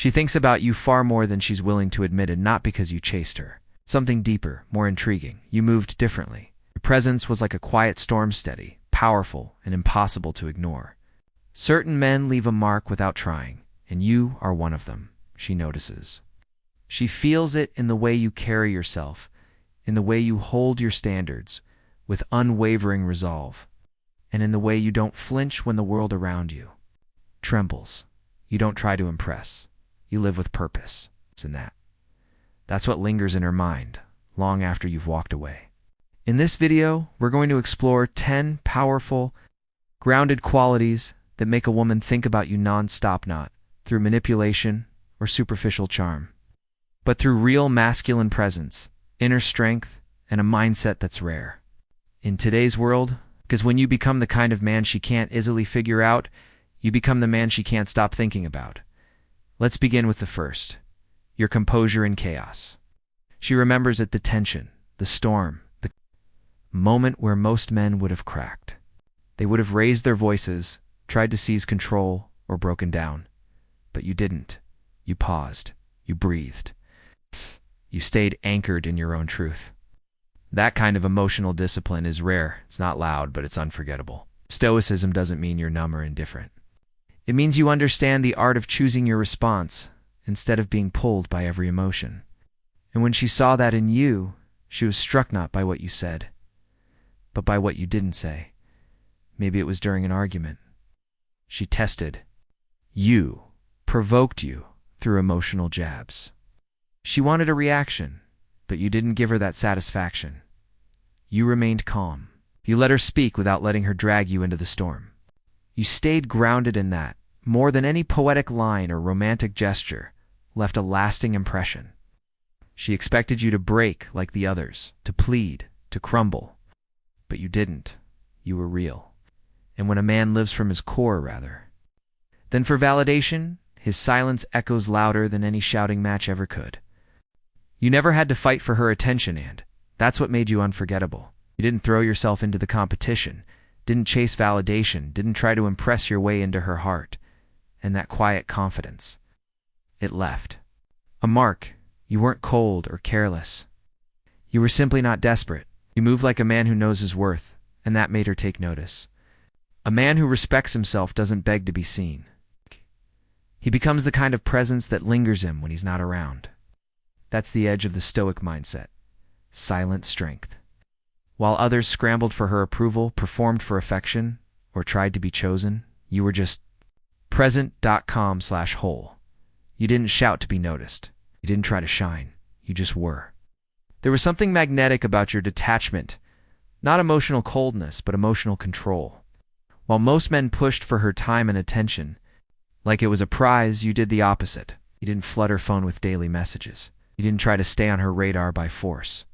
She thinks about you far more than she's willing to admit, and not because you chased her. Something deeper, more intriguing. You moved differently. Your presence was like a quiet storm, steady, powerful, and impossible to ignore. Certain men leave a mark without trying, and you are one of them. She notices. She feels it in the way you carry yourself, in the way you hold your standards with unwavering resolve, and in the way you don't flinch when the world around you trembles. You don't try to impress. You live with purpose. It's in that. That's what lingers in her mind long after you've walked away. In this video, we're going to explore 10 powerful, grounded qualities that make a woman think about you nonstop, not through manipulation or superficial charm, but through real masculine presence, inner strength, and a mindset that's rare. In today's world, because when you become the kind of man she can't easily figure out, you become the man she can't stop thinking about. Let's begin with the first, your composure in chaos. She remembers it, the tension, the storm, the moment where most men would have cracked. They would have raised their voices, tried to seize control, or broken down. But you didn't. You paused. You breathed. You stayed anchored in your own truth. That kind of emotional discipline is rare. It's not loud, but it's unforgettable. Stoicism doesn't mean you're numb or indifferent. It means you understand the art of choosing your response instead of being pulled by every emotion. And when she saw that in you, she was struck not by what you said, but by what you didn't say. Maybe it was during an argument. She tested you, provoked you through emotional jabs. She wanted a reaction, but you didn't give her that satisfaction. You remained calm. You let her speak without letting her drag you into the storm. You stayed grounded in that, more than any poetic line or romantic gesture, left a lasting impression. She expected you to break like the others, to plead, to crumble. But you didn't. You were real. And when a man lives from his core, then for validation, his silence echoes louder than any shouting match ever could. You never had to fight for her attention, and that's what made you unforgettable. You didn't throw yourself into the competition, didn't chase validation, didn't try to impress your way into her heart. And that quiet confidence, it left a mark. You weren't cold or careless. You were simply not desperate. You moved like a man who knows his worth, and that made her take notice. A man who respects himself doesn't beg to be seen. He becomes the kind of presence that lingers him when he's not around. That's the edge of the Stoic mindset. Silent strength. While others scrambled for her approval, performed for affection, or tried to be chosen, you were just present.com/whole. You didn't shout to be noticed. You didn't try to shine. You just were. There was something magnetic about your detachment, not emotional coldness, but emotional control. While most men pushed for her time and attention, like it was a prize, you did the opposite. You didn't flood her phone with daily messages. You didn't try to stay on her radar by force.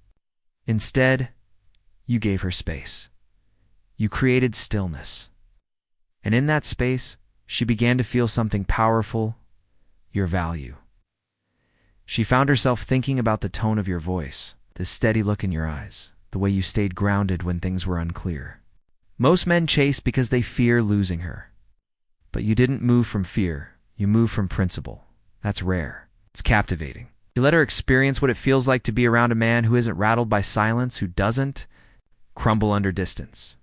Instead, you gave her space. You created stillness. And in that space, she began to feel something powerful, your value. She found herself thinking about the tone of your voice, the steady look in your eyes, the way you stayed grounded when things were unclear. Most men chase because they fear losing her. But you didn't move from fear, you moved from principle. That's rare. It's captivating. You let her experience what it feels like to be around a man who isn't rattled by silence, who doesn't crumble under distance.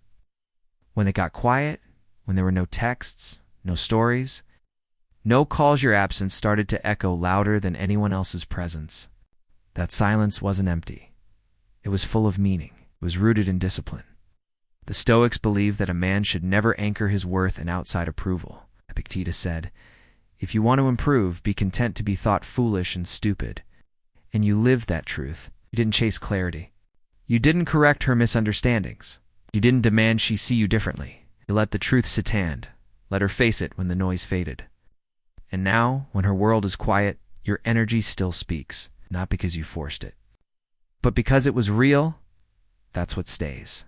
When it got quiet, when there were no texts, no stories, no calls, your absence started to echo louder than anyone else's presence. That silence wasn't empty. It was full of meaning. It was rooted in discipline. The Stoics believed that a man should never anchor his worth in outside approval. Epictetus said, "If you want to improve, be content to be thought foolish and stupid." And you lived that truth. You didn't chase clarity. You didn't correct her misunderstandings. You didn't demand she see you differently. You let the truth sit hand. Let her face it when the noise faded. And now, when her world is quiet, your energy still speaks, not because you forced it, but because it was real. That's what stays.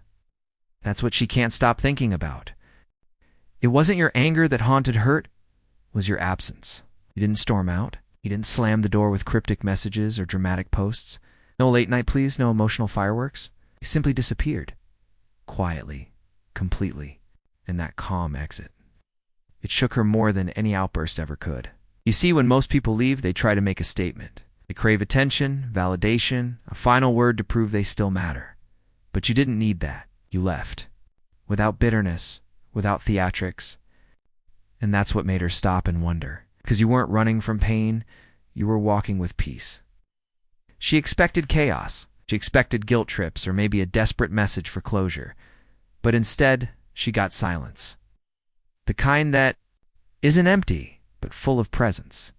That's what she can't stop thinking about. It wasn't your anger that haunted her, it was your absence. You didn't storm out. You didn't slam the door with cryptic messages or dramatic posts. No late night pleas, no emotional fireworks. You simply disappeared. Quietly, completely, in that calm exit. It shook her more than any outburst ever could. You see, when most people leave, they try to make a statement. They crave attention, validation, a final word to prove they still matter. But you didn't need that. You left. Without bitterness, without theatrics. And that's what made her stop and wonder. Because you weren't running from pain, you were walking with peace. She expected chaos. She expected guilt trips or maybe a desperate message for closure. But instead, she got silence. The kind that isn't empty, but full of presence.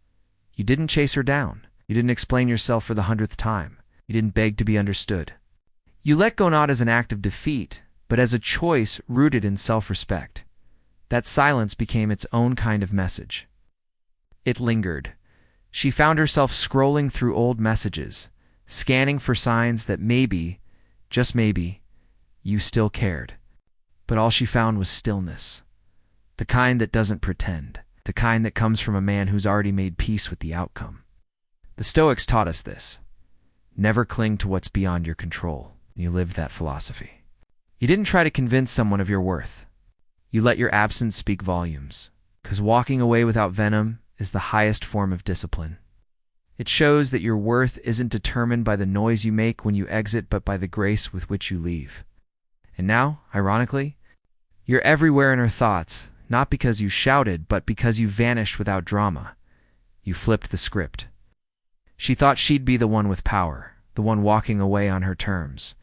You didn't chase her down. You didn't explain yourself for the 100th time. You didn't beg to be understood. You let go not as an act of defeat, but as a choice rooted in self-respect. That silence became its own kind of message. It lingered. She found herself scrolling through old messages, scanning for signs that maybe, just maybe, you still cared. But all she found was stillness. The kind that doesn't pretend. The kind that comes from a man who's already made peace with the outcome. The Stoics taught us this. Never cling to what's beyond your control. You lived that philosophy. You didn't try to convince someone of your worth. You let your absence speak volumes. Because walking away without venom is the highest form of discipline. It shows that your worth isn't determined by the noise you make when you exit, but by the grace with which you leave. And now, ironically, you're everywhere in her thoughts, not because you shouted, but because you vanished without drama. You flipped the script. She thought she'd be the one with power, the one walking away on her terms.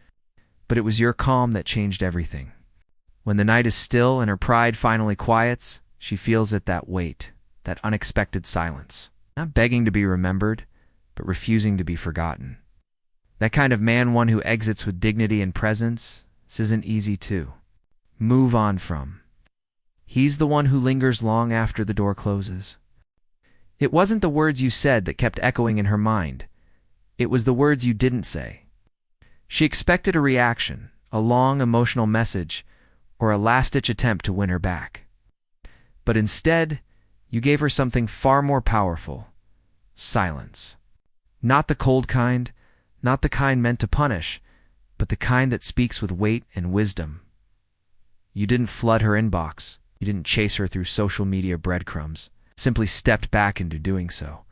But it was your calm that changed everything. When the night is still and her pride finally quiets, she feels it, that weight, that unexpected silence. Not begging to be remembered, but refusing to be forgotten. That kind of man, one who exits with dignity and presence, this isn't easy to move on from. He's the one who lingers long after the door closes. It wasn't the words you said that kept echoing in her mind. It was the words you didn't say. She expected a reaction, a long emotional message, or a last-ditch attempt to win her back. But instead, you gave her something far more powerful. Silence. Not the cold kind, not the kind meant to punish, but the kind that speaks with weight and wisdom. You didn't flood her inbox. You didn't chase her through social media breadcrumbs. Simply stepped back into doing so.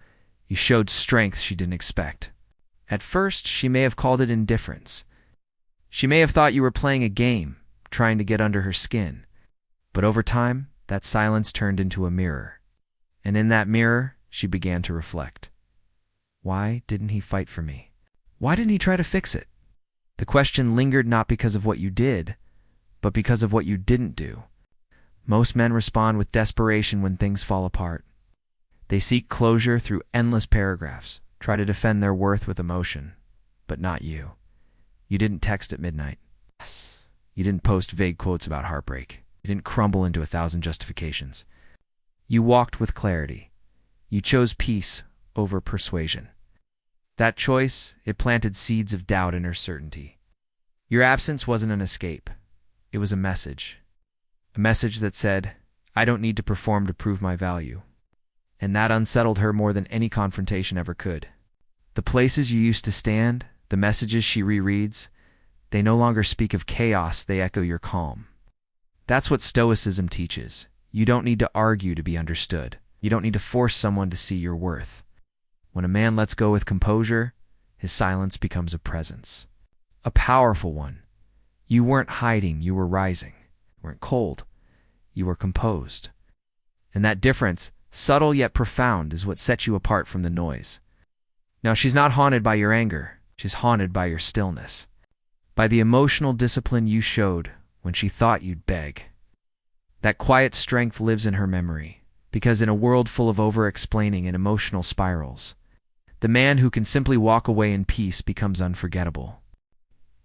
You showed strength she didn't expect. At first, she may have called it indifference. She may have thought you were playing a game, trying to get under her skin. But over time, that silence turned into a mirror. And in that mirror, she began to reflect. Why didn't he fight for me? Why didn't he try to fix it? The question lingered not because of what you did, but because of what you didn't do. Most men respond with desperation when things fall apart. They seek closure through endless paragraphs, try to defend their worth with emotion. But not you. You didn't text at midnight. You didn't post vague quotes about heartbreak. You didn't crumble into 1,000 justifications. You walked with clarity. You chose peace over persuasion. That choice, it planted seeds of doubt in her certainty. Your absence wasn't an escape. It was a message. A message that said, I don't need to perform to prove my value. And that unsettled her more than any confrontation ever could. The places you used to stand, the messages she rereads, they no longer speak of chaos, they echo your calm. That's what Stoicism teaches. You don't need to argue to be understood. You don't need to force someone to see your worth. When a man lets go with composure, his silence becomes a presence. A powerful one. You weren't hiding, you were rising. You weren't cold, you were composed. And that difference, subtle yet profound, is what sets you apart from the noise. Now, she's not haunted by your anger. She's haunted by your stillness. By the emotional discipline you showed when she thought you'd beg. That quiet strength lives in her memory, because in a world full of over-explaining and emotional spirals, the man who can simply walk away in peace becomes unforgettable.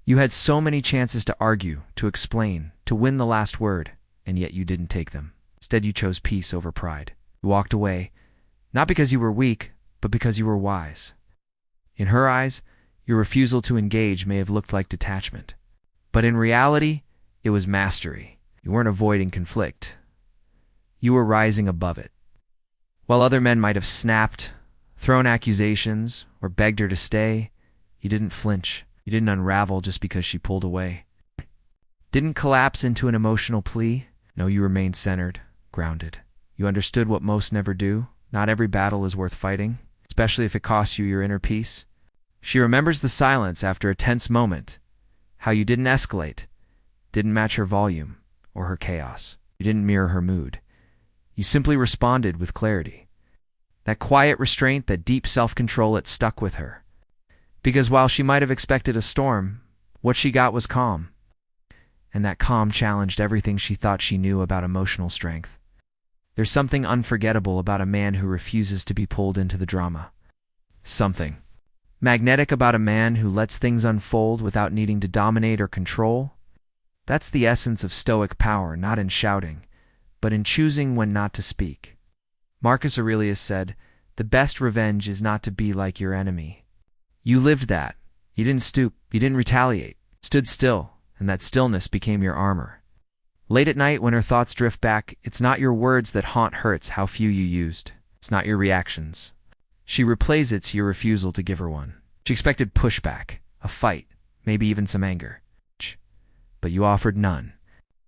You had so many chances to argue, to explain, to win the last word, and yet you didn't take them. Instead, you chose peace over pride. You walked away, not because you were weak, but because you were wise. In her eyes, your refusal to engage may have looked like detachment. But in reality, it was mastery. You weren't avoiding conflict. You were rising above it. While other men might have snapped, thrown accusations, or begged her to stay, you didn't flinch. You didn't unravel just because she pulled away. Didn't collapse into an emotional plea. No, you remained centered, grounded. You understood what most never do. Not every battle is worth fighting, especially if it costs you your inner peace. She remembers the silence after a tense moment, how you didn't escalate, didn't match her volume or her chaos. You didn't mirror her mood. You simply responded with clarity. That quiet restraint, that deep self-control, it stuck with her. Because while she might have expected a storm, what she got was calm. And that calm challenged everything she thought she knew about emotional strength. There's something unforgettable about a man who refuses to be pulled into the drama. Something magnetic about a man who lets things unfold without needing to dominate or control. That's the essence of Stoic power, not in shouting, but in choosing when not to speak. Marcus Aurelius said, "The best revenge is not to be like your enemy." You lived that. You didn't stoop, you didn't retaliate, stood still, and that stillness became your armor. Late at night when her thoughts drift back, it's not your words that haunt her, it's how few you used. It's not your reactions. She replays it to your refusal to give her one. She expected pushback, a fight, maybe even some anger. But you offered none.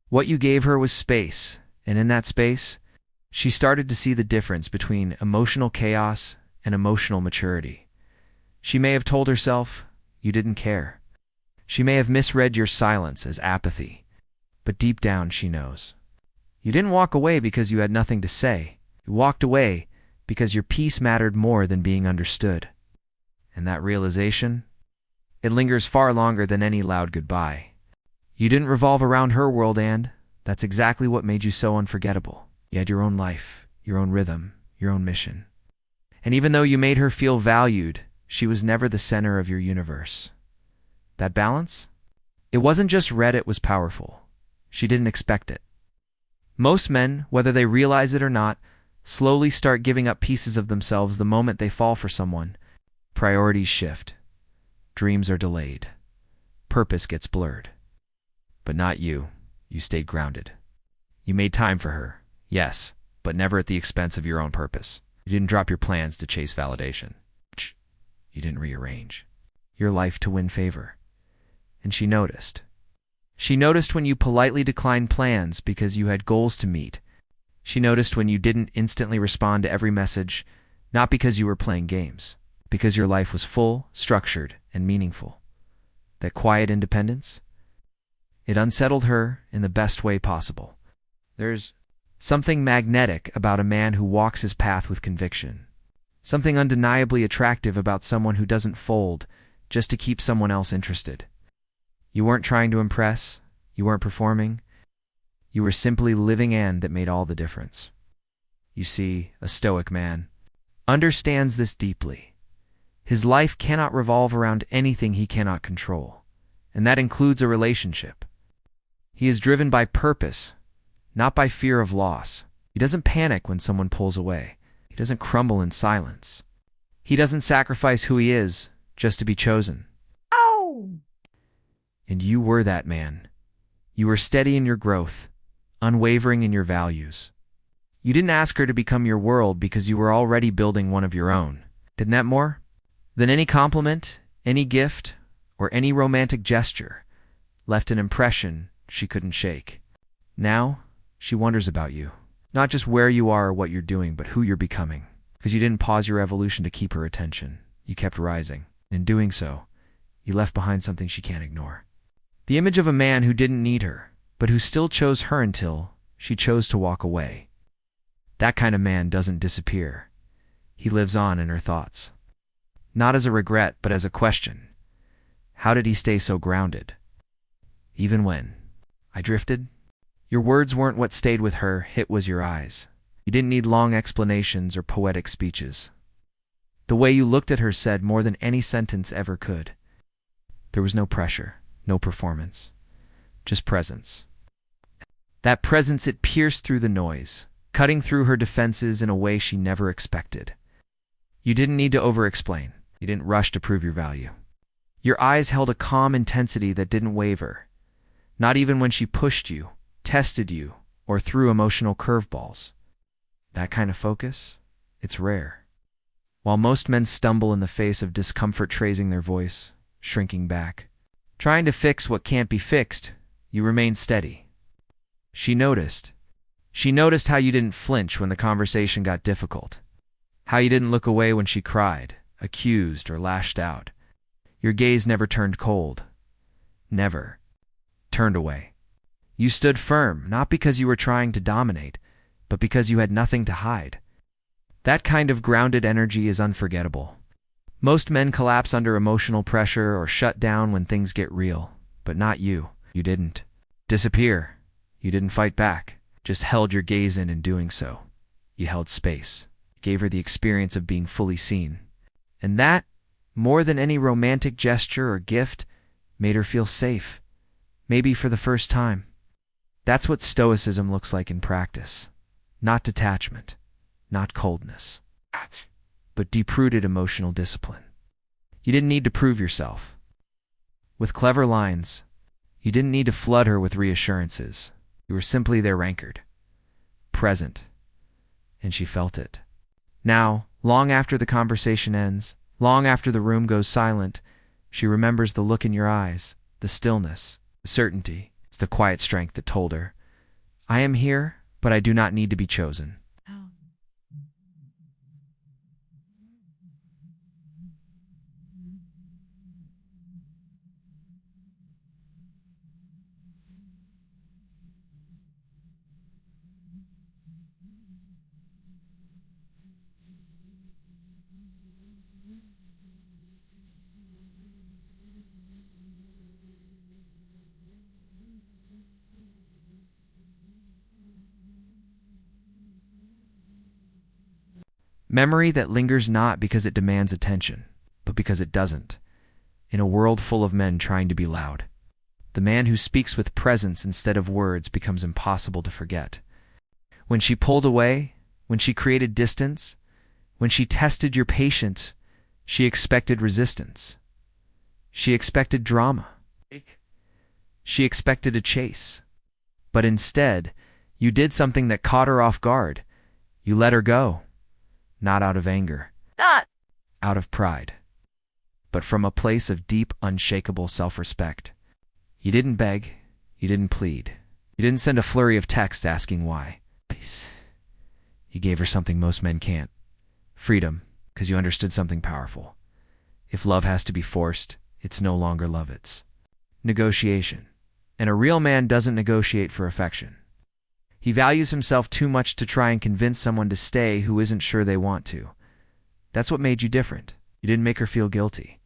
What you gave her was space, and in that space, she started to see the difference between emotional chaos and emotional maturity. She may have told herself, you didn't care. She may have misread your silence as apathy, but deep down she knows. You didn't walk away because you had nothing to say. You walked away because your peace mattered more than being understood. And that realization, it lingers far longer than any loud goodbye. You didn't revolve around her world, and that's exactly what made you so unforgettable. You had your own life, your own rhythm, your own mission. And even though you made her feel valued, she was never the center of your universe. That balance? It wasn't just red, it was powerful. She didn't expect it. Most men, whether they realize it or not, slowly start giving up pieces of themselves the moment they fall for someone. Priorities shift. Dreams are delayed. Purpose gets blurred. But not you. You stayed grounded. You made time for her, yes, but never at the expense of your own purpose. You didn't drop your plans to chase validation. You didn't rearrange your life to win favor. And she noticed. She noticed when you politely declined plans because you had goals to meet. She noticed when you didn't instantly respond to every message, not because you were playing games, because your life was full, structured, and meaningful. That quiet independence? It unsettled her in the best way possible. There's something magnetic about a man who walks his path with conviction. Something undeniably attractive about someone who doesn't fold just to keep someone else interested. You weren't trying to impress. You weren't performing. You were simply living, and that made all the difference. You see, a Stoic man understands this deeply. His life cannot revolve around anything he cannot control, and that includes a relationship. He is driven by purpose, not by fear of loss. He doesn't panic when someone pulls away. He doesn't crumble in silence. He doesn't sacrifice who he is just to be chosen. Ow! And you were that man. You were steady in your growth, unwavering in your values. You didn't ask her to become your world because you were already building one of your own. Didn't that more than any compliment, any gift, or any romantic gesture left an impression she couldn't shake. Now, she wonders about you. Not just where you are or what you're doing, but who you're becoming. Because you didn't pause your evolution to keep her attention. You kept rising. In doing so, you left behind something she can't ignore. The image of a man who didn't need her, but who still chose her until she chose to walk away. That kind of man doesn't disappear. He lives on in her thoughts. Not as a regret, but as a question. How did he stay so grounded? Even when I drifted? Your words weren't what stayed with her, it was your eyes. You didn't need long explanations or poetic speeches. The way you looked at her said more than any sentence ever could. There was no pressure, no performance, just presence. That presence, it pierced through the noise, cutting through her defenses in a way she never expected. You didn't need to over-explain. You didn't rush to prove your value. Your eyes held a calm intensity that didn't waver, not even when she pushed you, tested you, or threw emotional curveballs. That kind of focus, it's rare. While most men stumble in the face of discomfort, raising their voice, shrinking back, trying to fix what can't be fixed, you remained steady. She noticed. She noticed how you didn't flinch when the conversation got difficult. How you didn't look away when she cried, accused, or lashed out. Your gaze never turned cold. Never turned away. You stood firm, not because you were trying to dominate, but because you had nothing to hide. That kind of grounded energy is unforgettable. Most men collapse under emotional pressure or shut down when things get real, but not you. You didn't disappear. You didn't fight back. Just held your gaze in doing so. You held space. Gave her the experience of being fully seen. And that, more than any romantic gesture or gift, made her feel safe. Maybe for the first time. That's what Stoicism looks like in practice. Not detachment, not coldness, but deep-rooted emotional discipline. You didn't need to prove yourself. With clever lines, you didn't need to flood her with reassurances. You were simply there anchored, present, and she felt it. Now, long after the conversation ends, long after the room goes silent, she remembers the look in your eyes, the stillness, the certainty. It's the quiet strength that told her, I am here, but I do not need to be chosen. Memory that lingers not because it demands attention, but because it doesn't. In a world full of men trying to be loud, the man who speaks with presence instead of words becomes impossible to forget. When she pulled away, when she created distance, when she tested your patience, she expected resistance. She expected drama. She expected a chase. But instead, you did something that caught her off guard. You let her go. Not out of anger, not out of pride, but from a place of deep, unshakable self-respect. You didn't beg, you didn't plead, you didn't send a flurry of texts asking why. You gave her something most men can't. Freedom, because you understood something powerful. If love has to be forced, it's no longer love, it's negotiation. And a real man doesn't negotiate for affection. He values himself too much to try and convince someone to stay who isn't sure they want to. That's what made you different. You didn't make her feel guilty.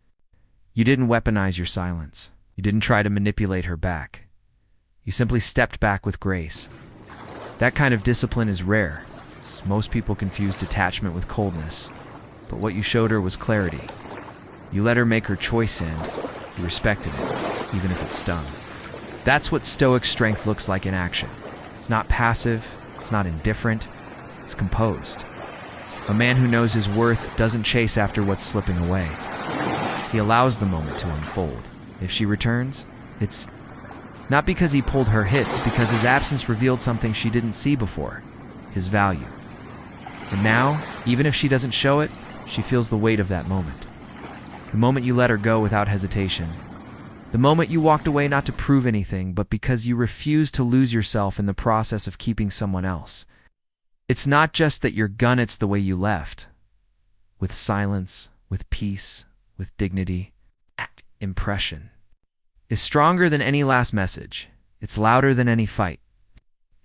You didn't weaponize your silence. You didn't try to manipulate her back. You simply stepped back with grace. That kind of discipline is rare. Most people confuse detachment with coldness. But what you showed her was clarity. You let her make her choice and you respected it, even if it stung. That's what Stoic strength looks like in action. It's not passive, it's not indifferent, it's composed. A man who knows his worth doesn't chase after what's slipping away. He allows the moment to unfold. If she returns, it's not because he pulled her hits, because his absence revealed something she didn't see before, his value. And now, even if she doesn't show it, she feels the weight of that moment. The moment you let her go without hesitation. The moment you walked away not to prove anything, but because you refused to lose yourself in the process of keeping someone else. It's not just that you're gone, it's the way you left. With silence, with peace, with dignity. That impression is stronger than any last message. It's louder than any fight.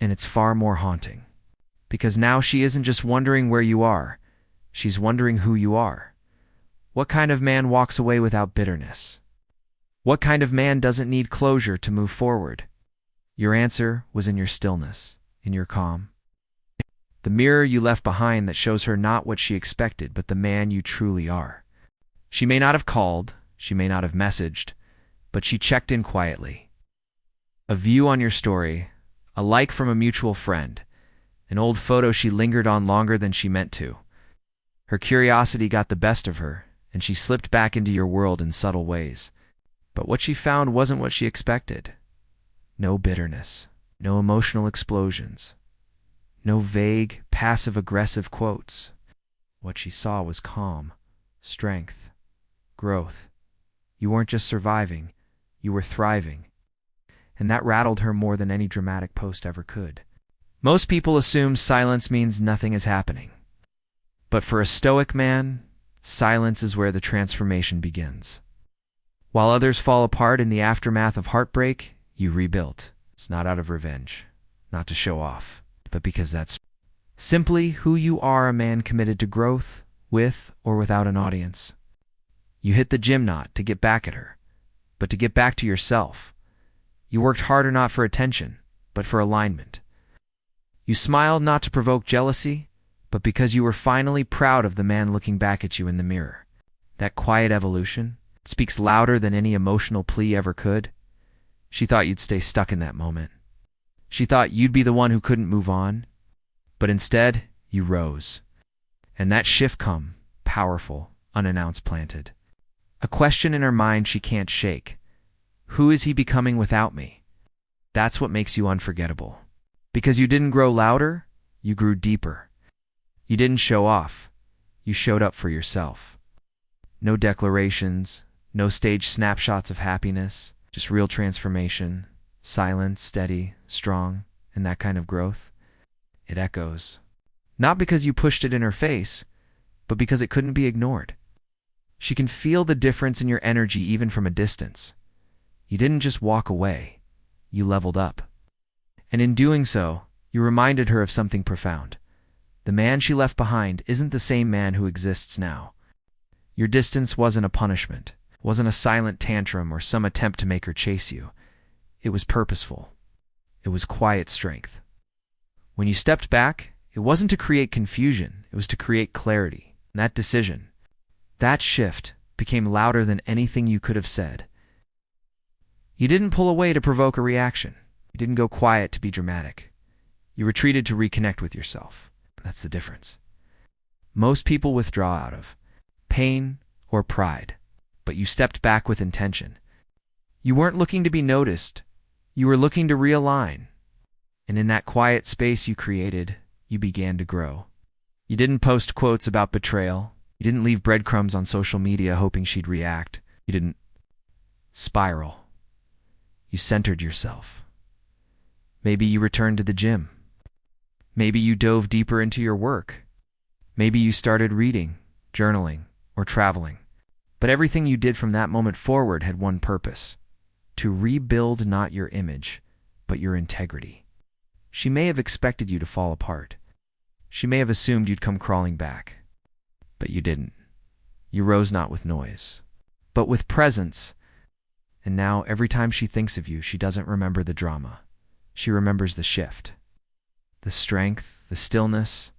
And it's far more haunting. Because now she isn't just wondering where you are. She's wondering who you are. What kind of man walks away without bitterness? What kind of man doesn't need closure to move forward? Your answer was in your stillness, in your calm. The mirror you left behind that shows her not what she expected, but the man you truly are. She may not have called, she may not have messaged, but she checked in quietly. A view on your story, a like from a mutual friend, an old photo she lingered on longer than she meant to. Her curiosity got the best of her, and she slipped back into your world in subtle ways. But what she found wasn't what she expected. No bitterness, no emotional explosions, no vague, passive-aggressive quotes. What she saw was calm, strength, growth. You weren't just surviving, you were thriving. And that rattled her more than any dramatic post ever could. Most people assume silence means nothing is happening. But for a Stoic man, silence is where the transformation begins. While others fall apart in the aftermath of heartbreak, you rebuilt. It's not out of revenge, not to show off, but because that's simply who you are, a man committed to growth, with or without an audience. You hit the gym not to get back at her, but to get back to yourself. You worked harder not for attention, but for alignment. You smiled not to provoke jealousy, but because you were finally proud of the man looking back at you in the mirror. That quiet evolution speaks louder than any emotional plea ever could. She thought you'd stay stuck in that moment. She thought you'd be the one who couldn't move on, but instead, you rose. And that shift come, powerful, unannounced, planted a question in her mind she can't shake. Who is he becoming without me? That's what makes you unforgettable. Because you didn't grow louder, you grew deeper. You didn't show off, you showed up for yourself. No declarations, no staged snapshots of happiness, just real transformation, silent, steady, strong, and that kind of growth. It echoes. Not because you pushed it in her face, but because it couldn't be ignored. She can feel the difference in your energy even from a distance. You didn't just walk away, you leveled up. And in doing so, you reminded her of something profound. The man she left behind isn't the same man who exists now. Your distance wasn't a punishment, wasn't a silent tantrum or some attempt to make her chase you. It was purposeful. It was quiet strength. When you stepped back, it wasn't to create confusion, it was to create clarity. And that decision, that shift, became louder than anything you could have said. You didn't pull away to provoke a reaction. You didn't go quiet to be dramatic. You retreated to reconnect with yourself. That's the difference. Most people withdraw out of pain or pride, but you stepped back with intention. You weren't looking to be noticed. You were looking to realign. And in that quiet space you created, you began to grow. You didn't post quotes about betrayal. You didn't leave breadcrumbs on social media hoping she'd react. You didn't spiral. You centered yourself. Maybe you returned to the gym. Maybe you dove deeper into your work. Maybe you started reading, journaling, or traveling. But everything you did from that moment forward had one purpose: to rebuild not your image, but your integrity. She may have expected you to fall apart. She may have assumed you'd come crawling back. But you didn't. You rose not with noise, but with presence. And now, every time she thinks of you, she doesn't remember the drama. She remembers the shift, the strength, the stillness.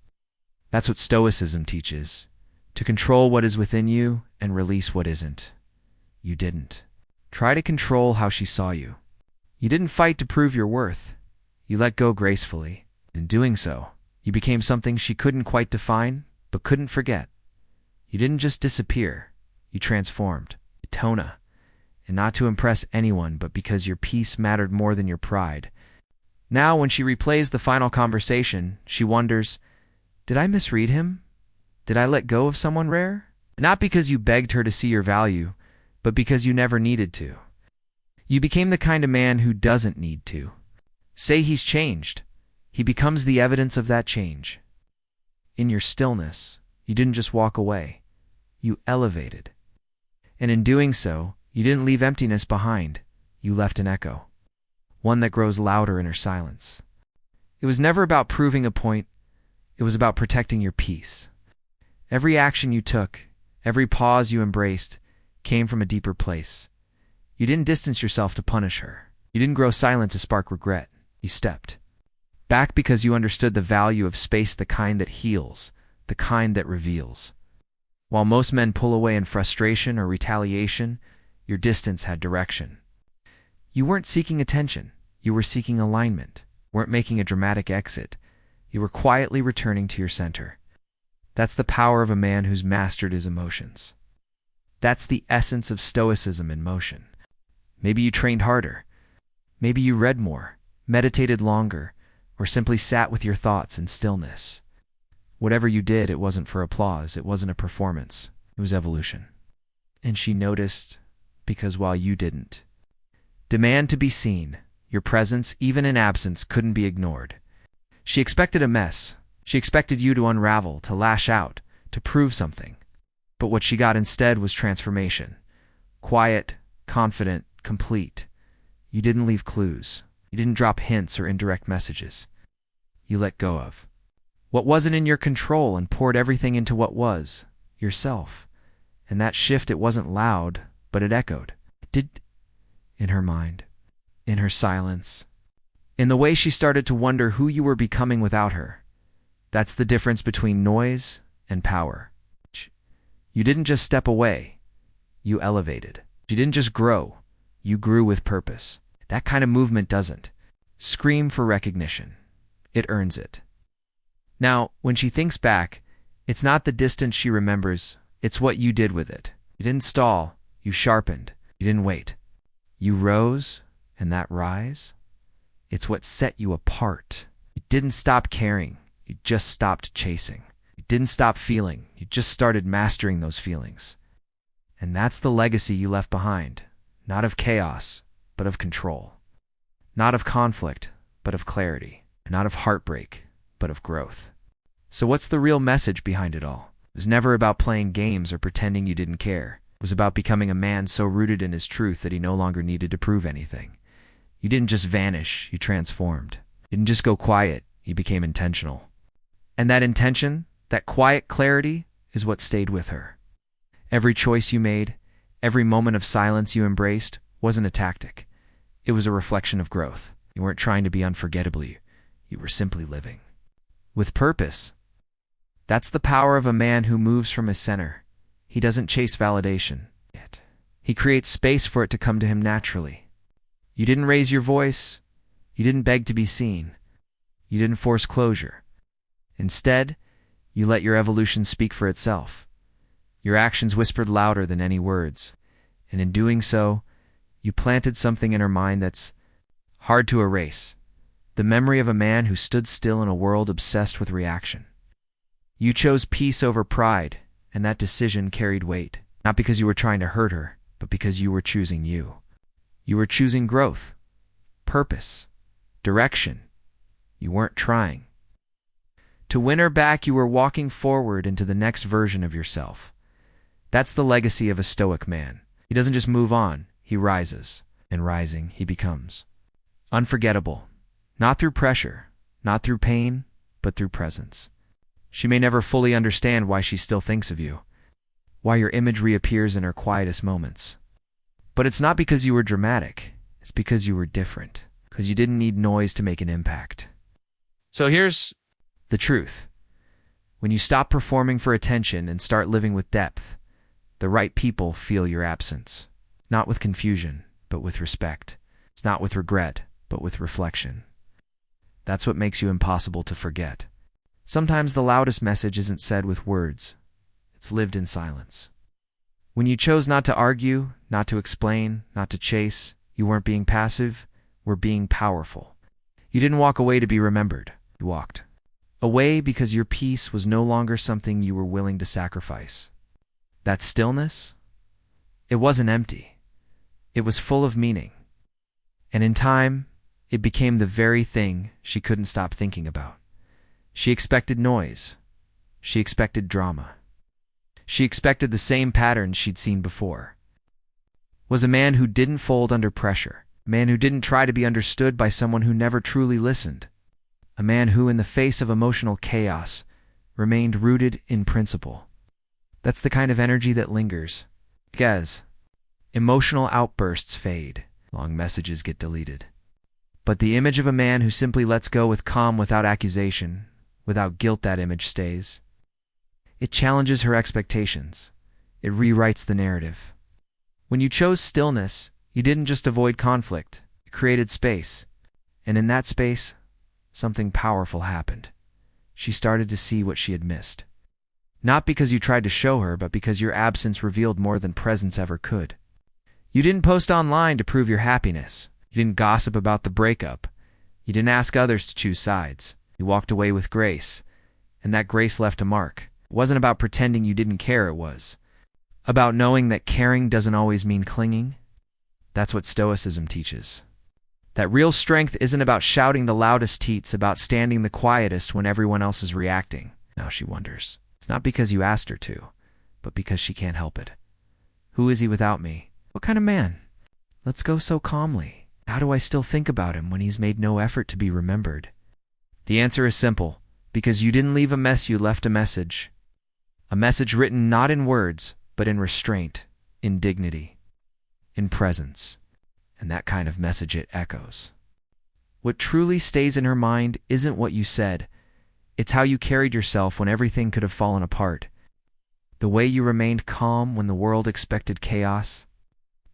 That's what Stoicism teaches: to control what is within you and release what isn't. You didn't try to control how she saw you. You didn't fight to prove your worth. You let go gracefully. In doing so, you became something she couldn't quite define, but couldn't forget. You didn't just disappear. You transformed. Tona. And not to impress anyone, but because your peace mattered more than your pride. Now, when she replays the final conversation, she wonders, did I misread him? Did I let go of someone rare? Not because you begged her to see your value, but because you never needed to. You became the kind of man who doesn't need to. Say he's changed. He becomes the evidence of that change. In your stillness, you didn't just walk away. You elevated. And in doing so, you didn't leave emptiness behind. You left an echo, one that grows louder in her silence. It was never about proving a point. It was about protecting your peace. Every action you took, every pause you embraced, came from a deeper place. You didn't distance yourself to punish her. You didn't grow silent to spark regret. You stepped back because you understood the value of space, the kind that heals, the kind that reveals. While most men pull away in frustration or retaliation, your distance had direction. You weren't seeking attention. You were seeking alignment. Weren't making a dramatic exit. You were quietly returning to your center. That's the power of a man who's mastered his emotions. That's the essence of Stoicism in motion. Maybe you trained harder. Maybe you read more, meditated longer, or simply sat with your thoughts in stillness. Whatever you did, it wasn't for applause. It wasn't a performance. It was evolution. And she noticed, because while you didn't demand to be seen, your presence, even in absence, couldn't be ignored. She expected a mess. She expected you to unravel, to lash out, to prove something. But what she got instead was transformation. Quiet, confident, complete. You didn't leave clues. You didn't drop hints or indirect messages. You let go of what wasn't in your control and poured everything into what was, yourself. And that shift, it wasn't loud, but it echoed. It did in her mind, in her silence, in the way she started to wonder who you were becoming without her. That's the difference between noise and power. You didn't just step away, you elevated. You didn't just grow, you grew with purpose. That kind of movement doesn't scream for recognition. It earns it. Now, when she thinks back, it's not the distance she remembers, it's what you did with it. You didn't stall, you sharpened. You didn't wait. You rose, and that rise, it's what set you apart. You didn't stop caring, you just stopped chasing. You didn't stop feeling, you just started mastering those feelings. And that's the legacy you left behind, not of chaos, but of control. Not of conflict, but of clarity. Not of heartbreak, but of growth. So what's the real message behind it all? It was never about playing games or pretending you didn't care. It was about becoming a man so rooted in his truth that he no longer needed to prove anything. You didn't just vanish, you transformed. You didn't just go quiet, you became intentional. And that intention, that quiet clarity, is what stayed with her. Every choice you made, every moment of silence you embraced, wasn't a tactic. It was a reflection of growth. You weren't trying to be unforgettable, you were simply living. With purpose. That's the power of a man who moves from his center. He doesn't chase validation. He creates space for it to come to him naturally. You didn't raise your voice. You didn't beg to be seen. You didn't force closure. Instead, you let your evolution speak for itself. Your actions whispered louder than any words. And in doing so, you planted something in her mind that's hard to erase. The memory of a man who stood still in a world obsessed with reaction. You chose peace over pride, and that decision carried weight. Not because you were trying to hurt her, but because you were choosing you. You were choosing growth, purpose, direction. You weren't trying. To win her back, you were walking forward into the next version of yourself. That's the legacy of a Stoic man. He doesn't just move on, he rises. And rising, he becomes unforgettable. Not through pressure, not through pain, but through presence. She may never fully understand why she still thinks of you, why your image reappears in her quietest moments. But it's not because you were dramatic, it's because you were different, because you didn't need noise to make an impact. So here's the truth. When you stop performing for attention and start living with depth, the right people feel your absence. Not with confusion, but with respect. It's not with regret, but with reflection. That's what makes you impossible to forget. Sometimes the loudest message isn't said with words. It's lived in silence. When you chose not to argue, not to explain, not to chase, you weren't being passive, were being powerful. You didn't walk away to be remembered. You walked away because your peace was no longer something you were willing to sacrifice. That stillness, it wasn't empty. It was full of meaning. And in time, it became the very thing she couldn't stop thinking about. She expected noise. She expected drama. She expected the same patterns she'd seen before. Was a man who didn't fold under pressure. A man who didn't try to be understood by someone who never truly listened. A man who, in the face of emotional chaos, remained rooted in principle. That's the kind of energy that lingers. Because emotional outbursts fade. Long messages get deleted. But the image of a man who simply lets go with calm without accusation, without guilt, that image stays. It challenges her expectations. It rewrites the narrative. When you chose stillness, you didn't just avoid conflict. You created space. And in that space, something powerful happened. She started to see what she had missed. Not because you tried to show her, but because your absence revealed more than presence ever could. You didn't post online to prove your happiness. You didn't gossip about the breakup. You didn't ask others to choose sides. You walked away with grace, and that grace left a mark. It wasn't about pretending you didn't care, it was about knowing that caring doesn't always mean clinging. That's what Stoicism teaches. That real strength isn't about shouting the loudest, it's about standing the quietest when everyone else is reacting. Now she wonders. It's not because you asked her to, but because she can't help it. Who is he without me? What kind of man? Let's go so calmly. How do I still think about him when he's made no effort to be remembered? The answer is simple. Because you didn't leave a mess, you left a message. A message written not in words, but in restraint, in dignity, in presence. And that kind of message it echoes. What truly stays in her mind isn't what you said. It's how you carried yourself when everything could have fallen apart. The way you remained calm when the world expected chaos.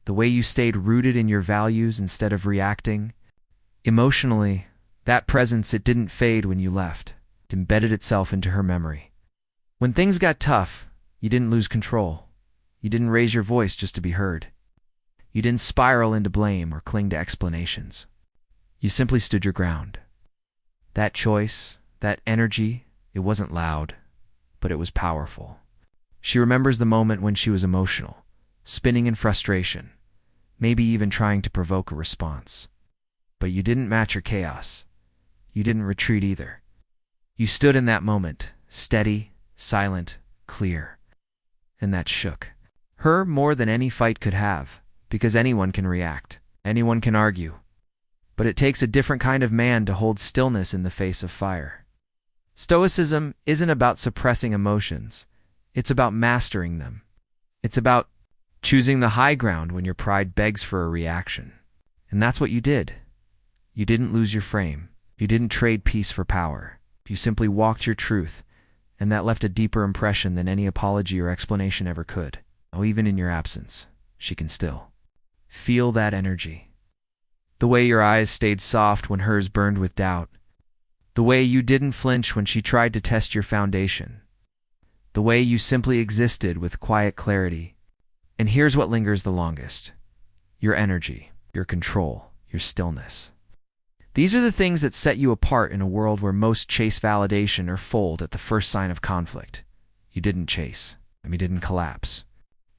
The way you stayed rooted in your values instead of reacting. Emotionally, that presence, it didn't fade when you left. It embedded itself into her memory. When things got tough, you didn't lose control. You didn't raise your voice just to be heard. You didn't spiral into blame or cling to explanations. You simply stood your ground. That choice, that energy, it wasn't loud, but it was powerful. She remembers the moment when she was emotional, spinning in frustration, maybe even trying to provoke a response. But you didn't match her chaos. You didn't retreat either. You stood in that moment, steady, silent, clear. And that shook her more than any fight could have, because anyone can react, anyone can argue. But it takes a different kind of man to hold stillness in the face of fire. Stoicism isn't about suppressing emotions. It's about mastering them. It's about choosing the high ground when your pride begs for a reaction. And that's what you did. You didn't lose your frame. You didn't trade peace for power. You simply walked your truth, and that left a deeper impression than any apology or explanation ever could. Oh, even in your absence, she can still feel that energy. The way your eyes stayed soft when hers burned with doubt. The way you didn't flinch when she tried to test your foundation. The way you simply existed with quiet clarity. And here's what lingers the longest. Your energy, your control, your stillness. These are the things that set you apart in a world where most chase validation or fold at the first sign of conflict. You didn't chase. You didn't collapse.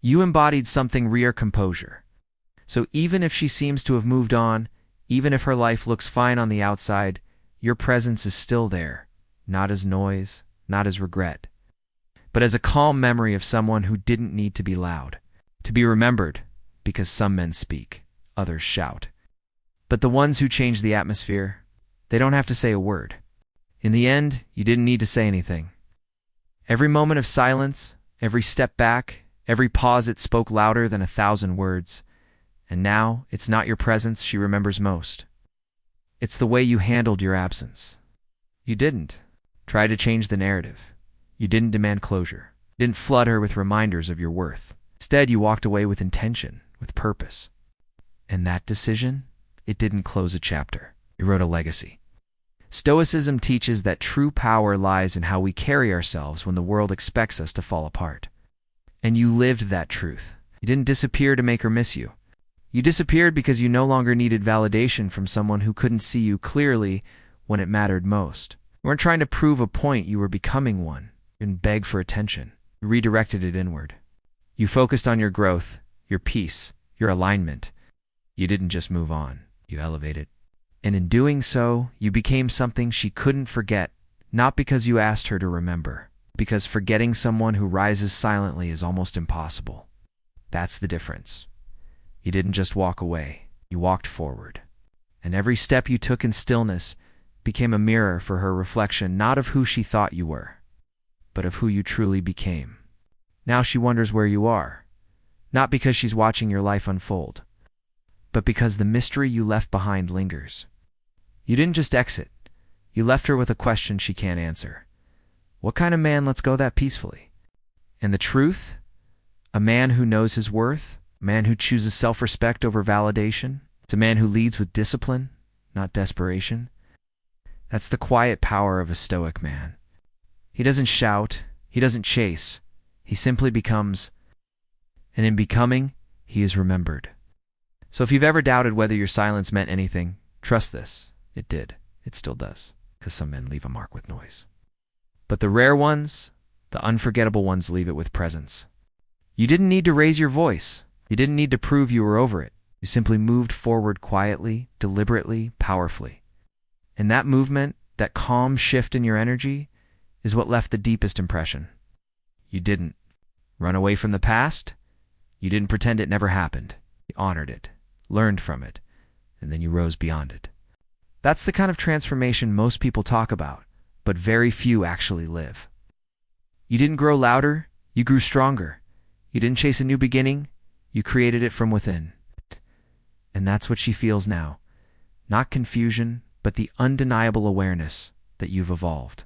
You embodied something rare: composure. So even if she seems to have moved on, even if her life looks fine on the outside, your presence is still there, not as noise, not as regret, but as a calm memory of someone who didn't need to be loud, to be remembered, because some men speak, others shout. But the ones who change the atmosphere, they don't have to say a word. In the end, you didn't need to say anything. Every moment of silence, every step back, every pause, it spoke louder than 1,000 words. And now, it's not your presence she remembers most. It's the way you handled your absence. You didn't try to change the narrative. You didn't demand closure. You didn't flood her with reminders of your worth. Instead, you walked away with intention, with purpose. And that decision, it didn't close a chapter. It wrote a legacy. Stoicism teaches that true power lies in how we carry ourselves when the world expects us to fall apart. And you lived that truth. You didn't disappear to make her miss you. You disappeared because you no longer needed validation from someone who couldn't see you clearly when it mattered most. You weren't trying to prove a point, you were becoming one. You didn't beg for attention. You redirected it inward. You focused on your growth, your peace, your alignment. You didn't just move on. You elevated. And in doing so, you became something she couldn't forget, not because you asked her to remember, because forgetting someone who rises silently is almost impossible. That's the difference. You didn't just walk away, you walked forward. And every step you took in stillness became a mirror for her reflection, not of who she thought you were, but of who you truly became. Now she wonders where you are, not because she's watching your life unfold, but because the mystery you left behind lingers. You didn't just exit. You left her with a question she can't answer. What kind of man lets go that peacefully? And the truth? A man who knows his worth? A man who chooses self-respect over validation? It's a man who leads with discipline, not desperation. That's the quiet power of a Stoic man. He doesn't shout. He doesn't chase. He simply becomes. And in becoming, he is remembered. So if you've ever doubted whether your silence meant anything, trust this. It did. It still does. Because some men leave a mark with noise. But the rare ones, the unforgettable ones, leave it with presence. You didn't need to raise your voice. You didn't need to prove you were over it. You simply moved forward quietly, deliberately, powerfully. And that movement, that calm shift in your energy, is what left the deepest impression. You didn't run away from the past. You didn't pretend it never happened. You honored it, learned from it, and then you rose beyond it. That's the kind of transformation most people talk about, but very few actually live. You didn't grow louder, you grew stronger. You didn't chase a new beginning, you created it from within. And that's what she feels now. Not confusion, but the undeniable awareness that you've evolved.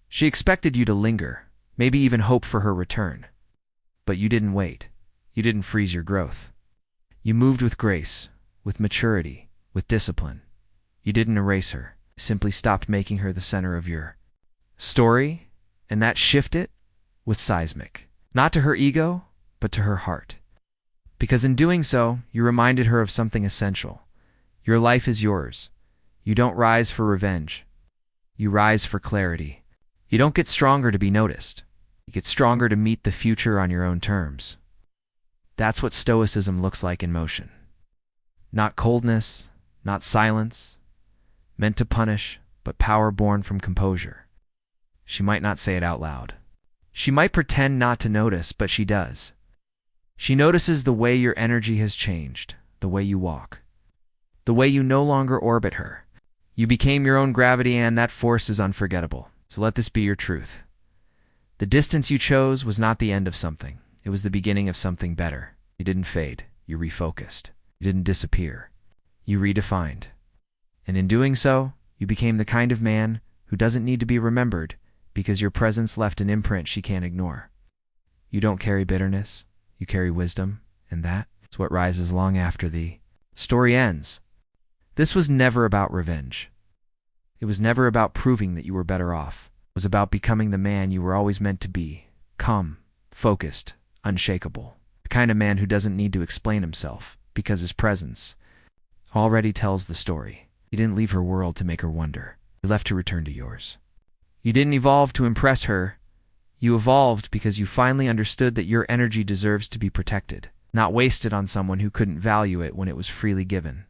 She expected you to linger, maybe even hope for her return. But you didn't wait. You didn't freeze your growth. You moved with grace, with maturity, with discipline. You didn't erase her. You simply stopped making her the center of your story, and that shift it was seismic. Not to her ego, but to her heart. Because in doing so, you reminded her of something essential. Your life is yours. You don't rise for revenge. You rise for clarity. You don't get stronger to be noticed. You get stronger to meet the future on your own terms. That's what Stoicism looks like in motion. Not coldness, not silence, meant to punish, but power born from composure. She might not say it out loud. She might pretend not to notice, but she does. She notices the way your energy has changed, the way you walk, the way you no longer orbit her. You became your own gravity, and that force is unforgettable. So let this be your truth. The distance you chose was not the end of something. It was the beginning of something better. You didn't fade. You refocused. You didn't disappear. You redefined. And in doing so, you became the kind of man who doesn't need to be remembered because your presence left an imprint she can't ignore. You don't carry bitterness. You carry wisdom, and that is what rises long after the story ends. This was never about revenge. It was never about proving that you were better off. It was about becoming the man you were always meant to be, calm, focused, unshakable. The kind of man who doesn't need to explain himself, because his presence already tells the story. You didn't leave her world to make her wonder. You left to return to yours. You didn't evolve to impress her. You evolved because you finally understood that your energy deserves to be protected, not wasted on someone who couldn't value it when it was freely given.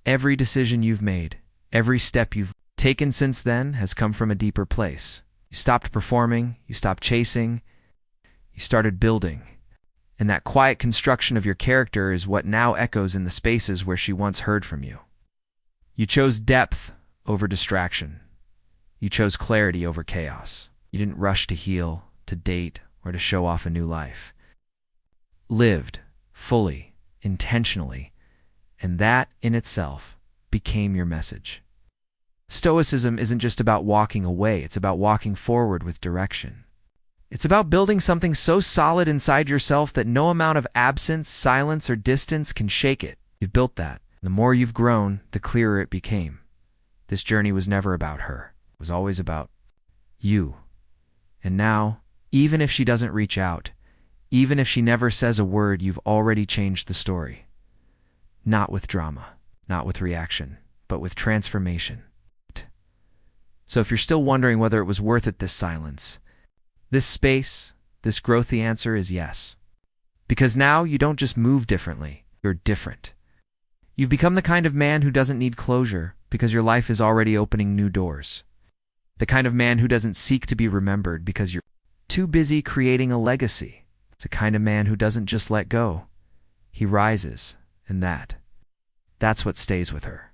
Every decision you've made, every step you've taken since then has come from a deeper place. You stopped performing, you stopped chasing, you started building. And that quiet construction of your character is what now echoes in the spaces where she once heard from you. You chose depth over distraction. You chose clarity over chaos. You didn't rush to heal, to date, or to show off a new life. Lived, fully, intentionally, and that in itself became your message. Stoicism isn't just about walking away, it's about walking forward with direction. It's about building something so solid inside yourself that no amount of absence, silence, or distance can shake it. You've built that. The more you've grown, the clearer it became. This journey was never about her. It was always about you. And now, even if she doesn't reach out, even if she never says a word, you've already changed the story. Not with drama, not with reaction, but with transformation. So if you're still wondering whether it was worth it, this silence, this space, this growth, the answer is yes. Because now you don't just move differently, you're different. You've become the kind of man who doesn't need closure because your life is already opening new doors. The kind of man who doesn't seek to be remembered because you're too busy creating a legacy. It's a kind of man who doesn't just let go. He rises, and that's what stays with her.